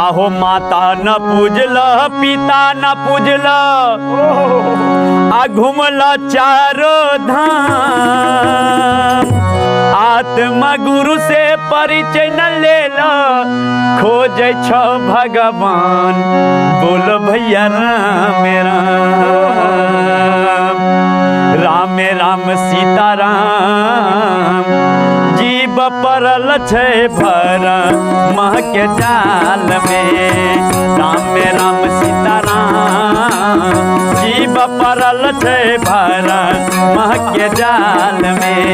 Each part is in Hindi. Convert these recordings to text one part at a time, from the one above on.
आहो माता न पूजल पिता न पूजल आ घूमल चारो धाम आत्मा गुरु से परिचय न लेल खोजे छ भगवान बोल भैया राम राम राम राम सीताराम जीव परल छे भर मह के जाल में राम राम सीताराम जीव परल छे भर मह के जाल में।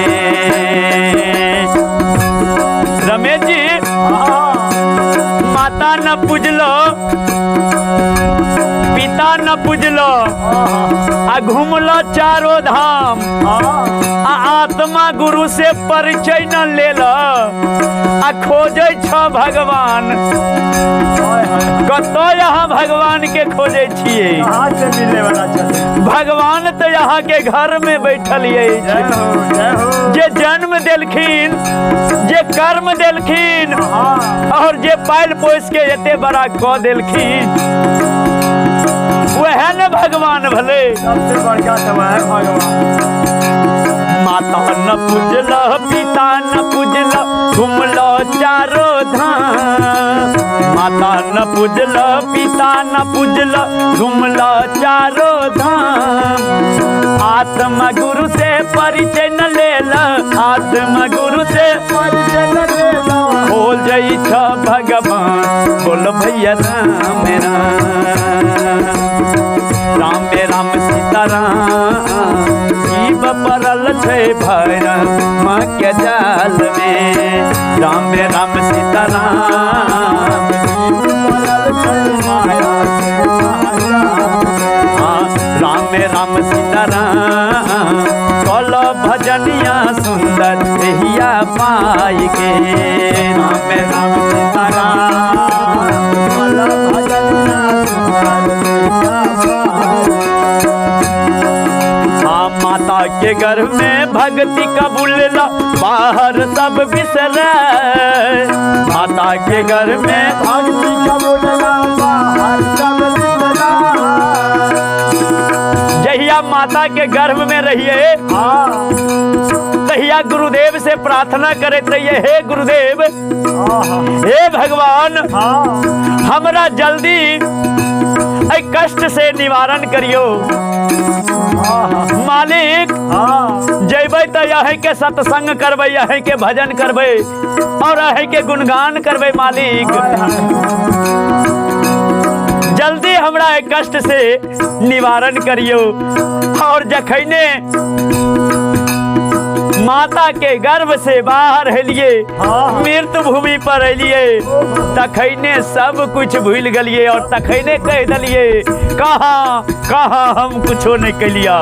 रमेश जी माता न पूजलो पिता न पूजलो आ घूमलो चारो धाम आ आत्मा गुरु से परिचय न लेल आ खोजे छ भगवान कतो यहाँ भगवान के खोजे छिए भगवान तो यहाँ के घर में बैठल जे जन्म देलखिन जे कर्म देलखिन और जे पाल पोस के एते बड़ा क देलखिन वह न भगवान भले सबसे बड़का तो है भगवान। माता न पूजल पिता न पूजल घूमलो चारो धाम माता न पूजल पिता न पूजल घूमलो चारो धाम आत्मा गुरु से परिचय न लेल आत्मा गुरु से परिचय न लेल खोल जई छ भगवान बोल भैया राम राम राम सीताराम जीव परल छे भर माँ के जाल में राम राम सीताराम राम राम सीताराम कल भजनिया सुंदर हिया पाई के राम राम सीताराम कल भजनिया माता के घर में भक्ति कबूलला बाहर सब बिसरे माता के घर में भक्ति कबूलला बाहर सब बिसरे जहिया माता के गर्भ में रहिए तहिया गुरुदेव से प्रार्थना करते रहिए हे गुरुदेव हे भगवान हमरा जल्दी कष्ट से निवारण करियो मालिक जैबै तो यही के सत्संग करबै यही के भजन करबै और यही के गुणगान करबै मालिक जल्दी हमरा कष्ट से निवारण करियो। और जखने माता के गर्भ से बाहर हेलिए मृत्यु भूमि पर एलिए तखने सब कुछ भूल गलिए और तखने कह दिलिए कहाँ हम कुछो नहीं कलिया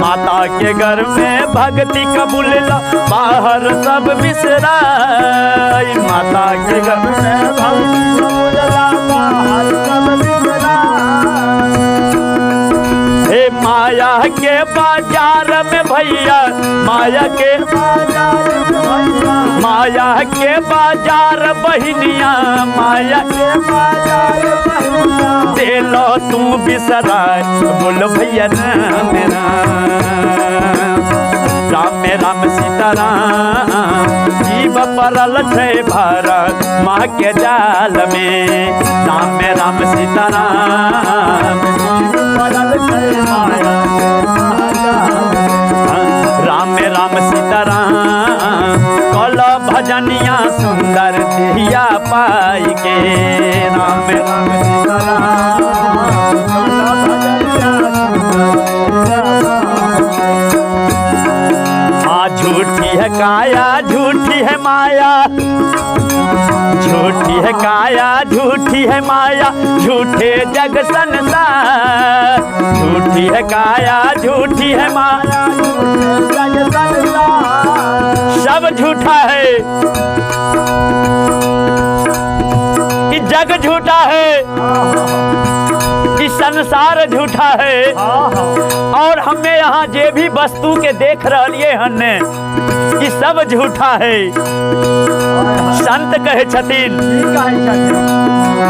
माता के गर्भ में भक्ति कबूलला बाहर सब बिसराई माता के गर्भ में भक्ति कबूलला बाहर सब बिसराई माया के बाजार में भैया माया के बाजार बहिनिया माया के बाजार देलो तू बिसराय बोल भैया राम राम सीताराम जीव परल छे भरत माँ के जाल में राम राम सीताराम परल छे राम राम सीताराम कल भजनिया सुंदर दिया पाई के राम राम सीताराम झूठी है काया झूठी है माया झूठी है काया झूठी है माया झूठे जग संसार झूठी है काया झूठी है माया जग संसार सब झूठा है जग झूठा है इस संसार झूठा है और हमें यहाँ जे भी वस्तु के देख रहिए हन कि सब झूठा है। संत कहे छथिन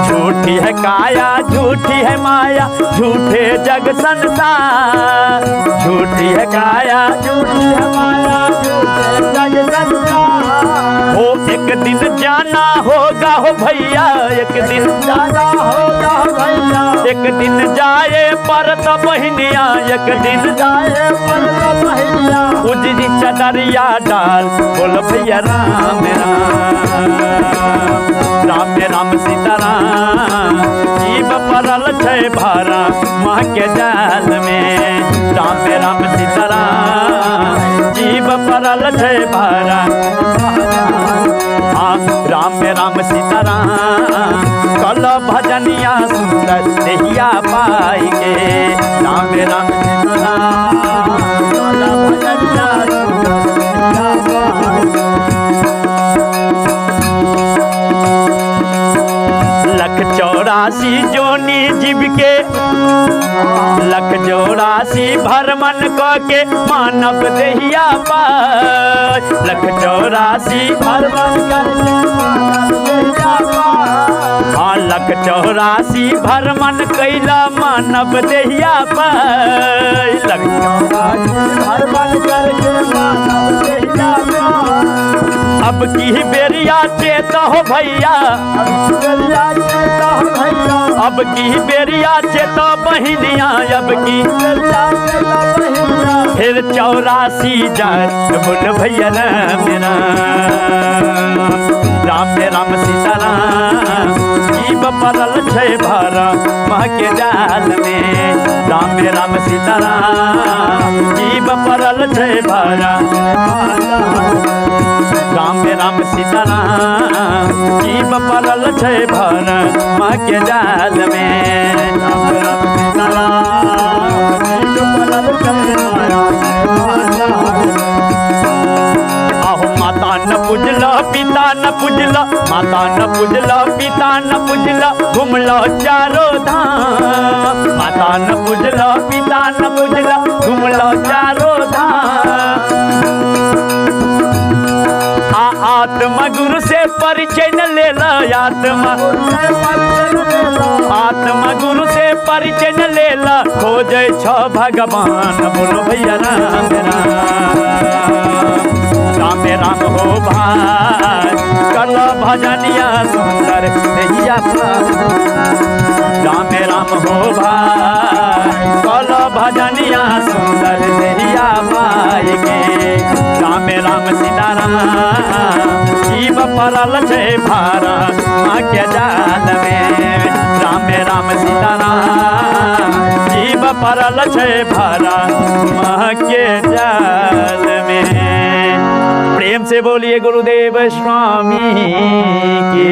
झूठी है काया झूठी है माया झूठे जग संसार। झूठी है काया झूठी है माया झूठे जग संसार। हो एक दिन जाना होगा हो भैया एक दिन जाना होगा हो भैया। एक दिन जाए पर तो बहनिया एक दिन जाए पर तो बहनिया। उजरी चदरिया डाल बोल भैया राम राम राम सीताराम। जीव परल छे भारा माँ के जाल में। राम राम सीताराम जीव परल छे भारा। राम राम सीताराम कल भजनिया सुंदर देहिया पाई के। राम राम सीताराम कल भजनिया लख 84 जोनी जीव के लख 84 भरमन क के मानव देहिया पाय। लख 84 भरमन करके मानव देहिया पाय। हाँ लख 84 भरमन कैला मानव देहिया पाय। लख 84 भरमन करके मानव देहिया पाय। अब की बेरिया चेता हो भैया अब की बेरिया चेता बहनिया। अब की फिर 84 जाए बोल भैया मेरा। राम राम सीताराम जीव परल छे भारा माँ के जाल में। राम राम सीताराम जीव परल छे भारा। राम राम सीताराम जीव परल छे भारा माँ के जाल में। राम राम सीताराम जीव परल छे भारा। आहो माता न पूजला पिता न पूजला माता न पूजला पिता न पूजला घूमला चारों धाम। माता न पूजला पिता न पूजला घूमला चारों धाम। आत्मा गुरु से परिचय न लेला। आत्मा गुरु से परिचय न लेला। खोजे छ भगवान बोलो भैया राम राम राम हो भाई कल भजनिया सुंदर देहिया पाय। राम राम हो भाई कल भजनिया सुंदर देहिया पाय के। राम राम सीताराम जीव परल छे भारा माँ के जाल में। राम राम सीताराम जीव परल छे भारा माँ के जाल में। प्रेम से बोलिए गुरुदेव स्वामी की।